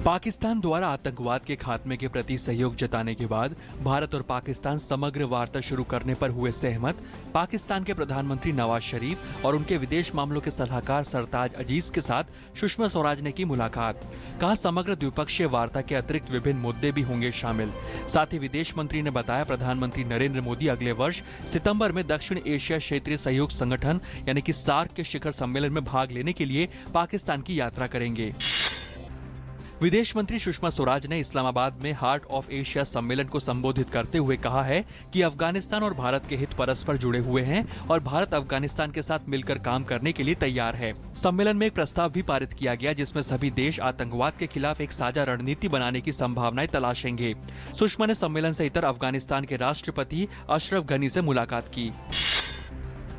पाकिस्तान द्वारा आतंकवाद के खात्मे के प्रति सहयोग जताने के बाद भारत और पाकिस्तान समग्र वार्ता शुरू करने पर हुए सहमत। पाकिस्तान के प्रधानमंत्री नवाज शरीफ और उनके विदेश मामलों के सलाहकार सरताज अजीज के साथ सुषमा स्वराज ने की मुलाकात। कहा, समग्र द्विपक्षीय वार्ता के अतिरिक्त विभिन्न मुद्दे भी होंगे शामिल। साथ ही विदेश मंत्री ने बताया, प्रधानमंत्री नरेंद्र मोदी अगले वर्ष सितंबर में दक्षिण एशिया क्षेत्रीय सहयोग संगठन यानी कि सार्क के शिखर सम्मेलन में भाग लेने के लिए पाकिस्तान की यात्रा करेंगे। विदेश मंत्री सुषमा स्वराज ने इस्लामाबाद में हार्ट ऑफ एशिया सम्मेलन को संबोधित करते हुए कहा है कि अफगानिस्तान और भारत के हित परस्पर जुड़े हुए हैं और भारत अफगानिस्तान के साथ मिलकर काम करने के लिए तैयार है। सम्मेलन में एक प्रस्ताव भी पारित किया गया जिसमें सभी देश आतंकवाद के खिलाफ एक साझा रणनीति बनाने की संभावनाएं तलाशेंगे। सुषमा ने सम्मेलन से इतर अफगानिस्तान के राष्ट्रपति अशरफ गनी से मुलाकात की।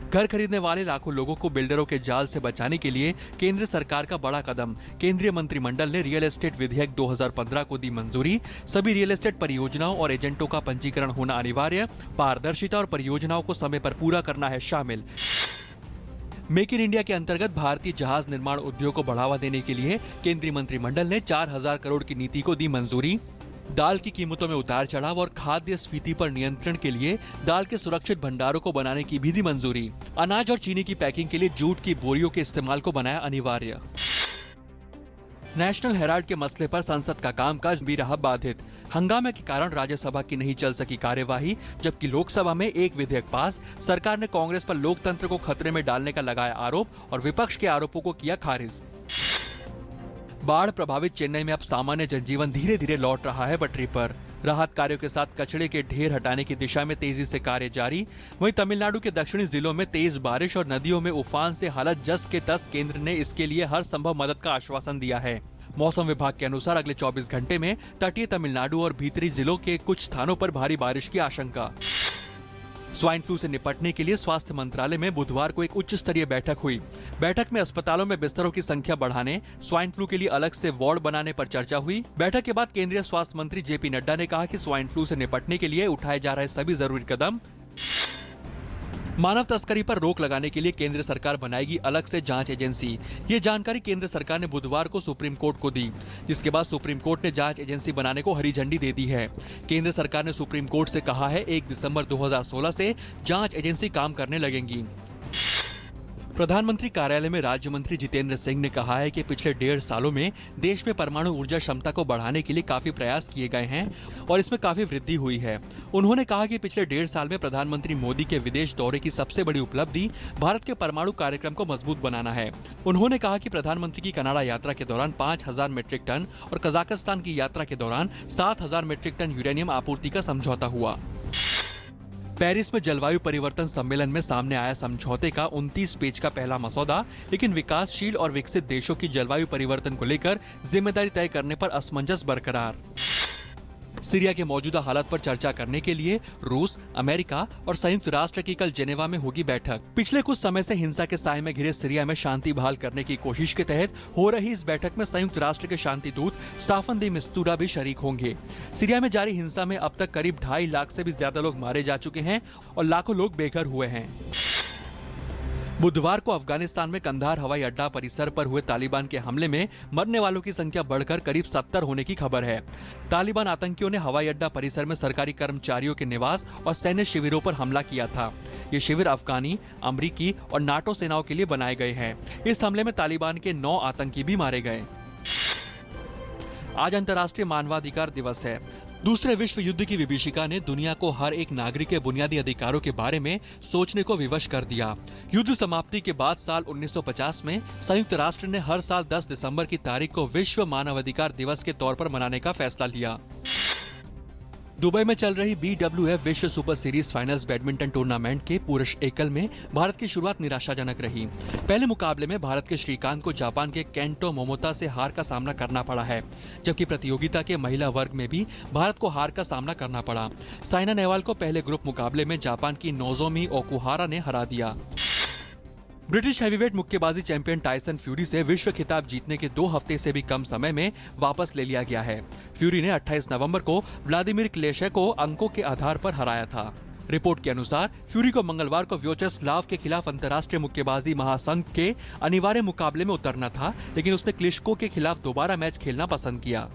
घर खरीदने वाले लाखों लोगों को बिल्डरों के जाल से बचाने के लिए केंद्र सरकार का बड़ा कदम। केंद्रीय मंत्रिमंडल ने रियल एस्टेट विधेयक 2015 को दी मंजूरी। सभी रियल एस्टेट परियोजनाओं और एजेंटों का पंजीकरण होना अनिवार्य। पारदर्शिता और परियोजनाओं को समय पर पूरा करना है शामिल। मेक इन इंडिया के अंतर्गत भारतीय जहाज निर्माण उद्योग को बढ़ावा देने के लिए केंद्रीय मंत्रिमंडल ने 4000 करोड़ की नीति को दी मंजूरी। दाल की कीमतों में उतार चढ़ाव और खाद्य स्फीति पर नियंत्रण के लिए दाल के सुरक्षित भंडारों को बनाने की भी दी मंजूरी। अनाज और चीनी की पैकिंग के लिए जूट की बोरियों के इस्तेमाल को बनाया अनिवार्य। नेशनल हेराल्ड के मसले पर संसद का कामकाज भी रहा बाधित। हंगामे के कारण राज्यसभा की नहीं चल सकी कार्यवाही, जबकि लोकसभा में एक विधेयक पास। सरकार ने कांग्रेस पर लोकतंत्र को खतरे में डालने का लगाया आरोप और विपक्ष के आरोपों को किया खारिज। बाढ़ प्रभावित चेन्नई में अब सामान्य जनजीवन धीरे धीरे लौट रहा है पटरी पर। राहत कार्यों के साथ कचरे के ढेर हटाने की दिशा में तेजी से कार्य जारी। वहीं तमिलनाडु के दक्षिणी जिलों में तेज बारिश और नदियों में उफान से हालत जस के तस। केंद्र ने इसके लिए हर संभव मदद का आश्वासन दिया है। मौसम विभाग के अनुसार अगले 24 घंटे में तटीय तमिलनाडु और भीतरी जिलों के कुछ स्थानों पर भारी बारिश की आशंका। स्वाइन फ्लू से निपटने के लिए स्वास्थ्य मंत्रालय में बुधवार को एक उच्च स्तरीय बैठक हुई। बैठक में अस्पतालों में बिस्तरों की संख्या बढ़ाने, स्वाइन फ्लू के लिए अलग से वार्ड बनाने पर चर्चा हुई। बैठक के बाद केंद्रीय स्वास्थ्य मंत्री जेपी नड्डा ने कहा कि स्वाइन फ्लू से निपटने के लिए उठाए जा रहे सभी जरूरी कदम। मानव तस्करी पर रोक लगाने के लिए केंद्र सरकार बनाएगी अलग से जांच एजेंसी। ये जानकारी केंद्र सरकार ने बुधवार को सुप्रीम कोर्ट को दी, जिसके बाद सुप्रीम कोर्ट ने जांच एजेंसी बनाने को हरी झंडी दे दी है। केंद्र सरकार ने सुप्रीम कोर्ट से कहा है 1 दिसंबर 2016 से जांच एजेंसी काम करने लगेंगी। प्रधानमंत्री कार्यालय में राज्य मंत्री जितेंद्र सिंह ने कहा है कि पिछले 1.5 सालों में देश में परमाणु ऊर्जा क्षमता को बढ़ाने के लिए काफी प्रयास किए गए हैं और इसमें काफी वृद्धि हुई है। उन्होंने कहा कि पिछले 1.5 साल में प्रधानमंत्री मोदी के विदेश दौरे की सबसे बड़ी उपलब्धि भारत के परमाणु कार्यक्रम को मजबूत बनाना है। उन्होंने कहा कि प्रधानमंत्री की कनाडा यात्रा के दौरान 5000 मीट्रिक टन और कजाकिस्तान की यात्रा के दौरान 7000 मीट्रिक टन यूरेनियम आपूर्ति का समझौता हुआ। पेरिस में जलवायु परिवर्तन सम्मेलन में सामने आया समझौते का 29 पेज का पहला मसौदा, लेकिन विकासशील और विकसित देशों की जलवायु परिवर्तन को लेकर जिम्मेदारी तय करने पर असमंजस बरकरार। सीरिया के मौजूदा हालात पर चर्चा करने के लिए रूस, अमेरिका और संयुक्त राष्ट्र की कल जेनेवा में होगी बैठक। पिछले कुछ समय से हिंसा के साए में घिरे सीरिया में शांति बहाल करने की कोशिश के तहत हो रही इस बैठक में संयुक्त राष्ट्र के शांति दूत स्टाफन दी मिस्तुरा भी शरीक होंगे। सीरिया में जारी हिंसा में अब तक करीब 2.5 लाख से भी ज्यादा लोग मारे जा चुके हैं और लाखों लोग बेघर हुए हैं। बुधवार को अफगानिस्तान में कंधार हवाई अड्डा परिसर पर हुए तालिबान के हमले में मरने वालों की संख्या बढ़कर करीब 70 होने की खबर है। तालिबान आतंकियों ने हवाई अड्डा परिसर में सरकारी कर्मचारियों के निवास और सैन्य शिविरों पर हमला किया था। ये शिविर अफगानी, अमरीकी और नाटो सेनाओं के लिए बनाए गए हैं। इस हमले में तालिबान के 9 आतंकी भी मारे गए। आज अंतर्राष्ट्रीय मानवाधिकार दिवस है। दूसरे विश्व युद्ध की विभीषिका ने दुनिया को हर एक नागरिक के बुनियादी अधिकारों के बारे में सोचने को विवश कर दिया। युद्ध समाप्ति के बाद साल 1950 में संयुक्त राष्ट्र ने हर साल 10 दिसंबर की तारीख को विश्व मानवाधिकार दिवस के तौर पर मनाने का फैसला लिया। दुबई में चल रही BWF विश्व super series finals badminton tournament के पुरुष एकल में भारत की शुरुआत निराशाजनक रही। पहले मुकाबले में भारत के श्रीकांत को जापान के केंटो मोमोता से हार का सामना करना पड़ा है, जबकि प्रतियोगिता के महिला वर्ग में भी भारत को हार का सामना करना पड़ा। साइना नेहवाल को पहले ग्रुप मुकाबले में जापान की नोजोमी ओकुहारा ने हरा दिया। ब्रिटिश हैवीवेट मुक्केबाजी चैंपियन टायसन फ्यूरी से विश्व खिताब जीतने के 2 हफ्ते से भी कम समय में वापस ले लिया गया है। फ्यूरी ने 28 नवंबर को व्लादिमीर क्लेशेव को अंकों के आधार पर हराया था। रिपोर्ट के अनुसार फ्यूरी को मंगलवार को व्याचेस्लाव के खिलाफ अंतर्राष्ट्रीय मुक्केबाजी महासंघ के अनिवार्य मुकाबले में उतरना था, लेकिन उसने क्लिश्को के खिलाफ दोबारा मैच खेलना पसंद किया।